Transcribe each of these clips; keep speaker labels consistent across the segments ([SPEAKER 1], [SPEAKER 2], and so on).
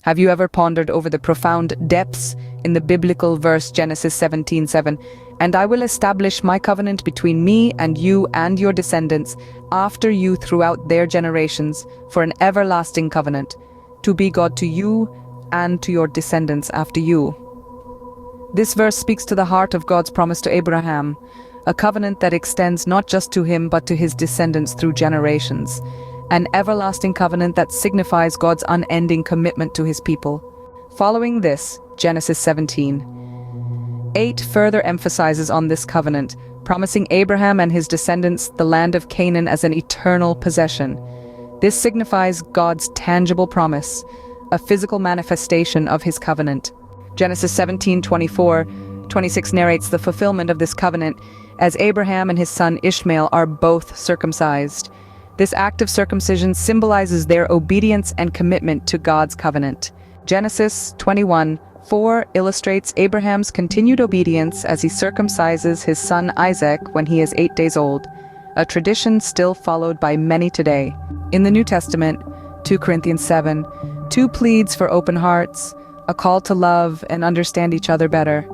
[SPEAKER 1] Have you ever pondered over the profound depths in the biblical verse Genesis 17:7? And I will establish my covenant between me and you and your descendants after you throughout their generations for an everlasting covenant, to be God to you and to your descendants after you. This verse speaks to the heart of God's promise to Abraham, a covenant that extends not just to him but to his descendants through generations, an everlasting covenant that signifies God's unending commitment to his people. Following this, Genesis 17:8 further emphasizes on this covenant, promising Abraham and his descendants the land of Canaan as an eternal possession. This signifies God's tangible promise, a physical manifestation of his covenant. Genesis 17:24-26 narrates the fulfillment of this covenant as Abraham and his son Ishmael are both circumcised. This act of circumcision symbolizes their obedience and commitment to God's covenant. Genesis 21:4 illustrates Abraham's continued obedience as he circumcises his son Isaac when he is 8 days old, a tradition still followed by many today. In the New Testament, 2 Corinthians 7:2 pleads for open hearts, a call to love and understand each other better.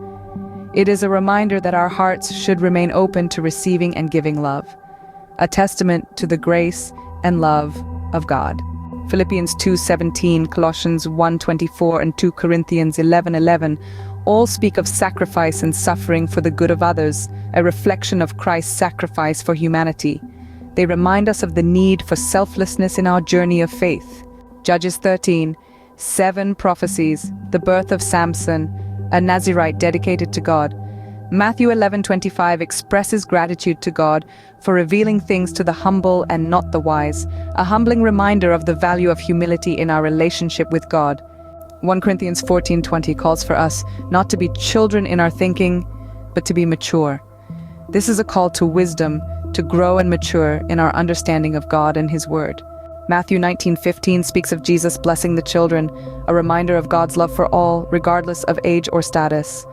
[SPEAKER 1] It is a reminder that our hearts should remain open to receiving and giving love, a testament to the grace and love of God. Philippians 2:17, Colossians 1:24, and 2 Corinthians 11:11 all speak of sacrifice and suffering for the good of others, a reflection of Christ's sacrifice for humanity. They remind us of the need for selflessness in our journey of faith. Judges 13:7 prophesies the birth of Samson, a Nazirite dedicated to God. Matthew 11:25 expresses gratitude to God for revealing things to the humble and not the wise, a humbling reminder of the value of humility in our relationship with God. 1 Corinthians 14:20 calls for us not to be children in our thinking, but to be mature. This is a call to wisdom, to grow and mature in our understanding of God and His Word. Matthew 19:15 speaks of Jesus blessing the children, a reminder of God's love for all, regardless of age or status.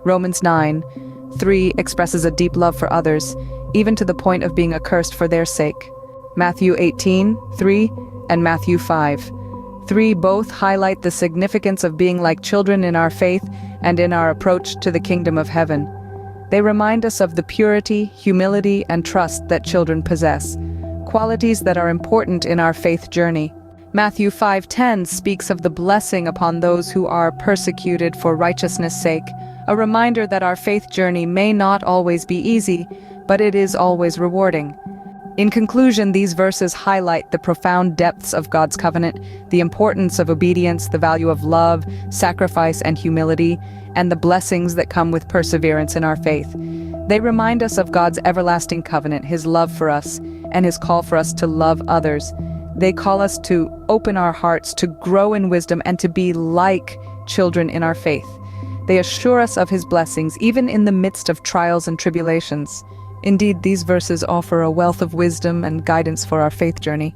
[SPEAKER 1] Romans 9:3 expresses a deep love for others, even to the point of being accursed for their sake. Matthew 18:3 and Matthew 5:3 both highlight the significance of being like children in our faith and in our approach to the kingdom of heaven. They remind us of the purity, humility, and trust that children possess, qualities that are important in our faith journey. Matthew 5:10 speaks of the blessing upon those who are persecuted for righteousness' sake, a reminder that our faith journey may not always be easy, but it is always rewarding. In conclusion, these verses highlight the profound depths of God's covenant, the importance of obedience, the value of love, sacrifice, and humility, and the blessings that come with perseverance in our faith. They remind us of God's everlasting covenant, His love for us, and His call for us to love others. They call us to open our hearts, to grow in wisdom, and to be like children in our faith. They assure us of His blessings, even in the midst of trials and tribulations. Indeed, these verses offer a wealth of wisdom and guidance for our faith journey.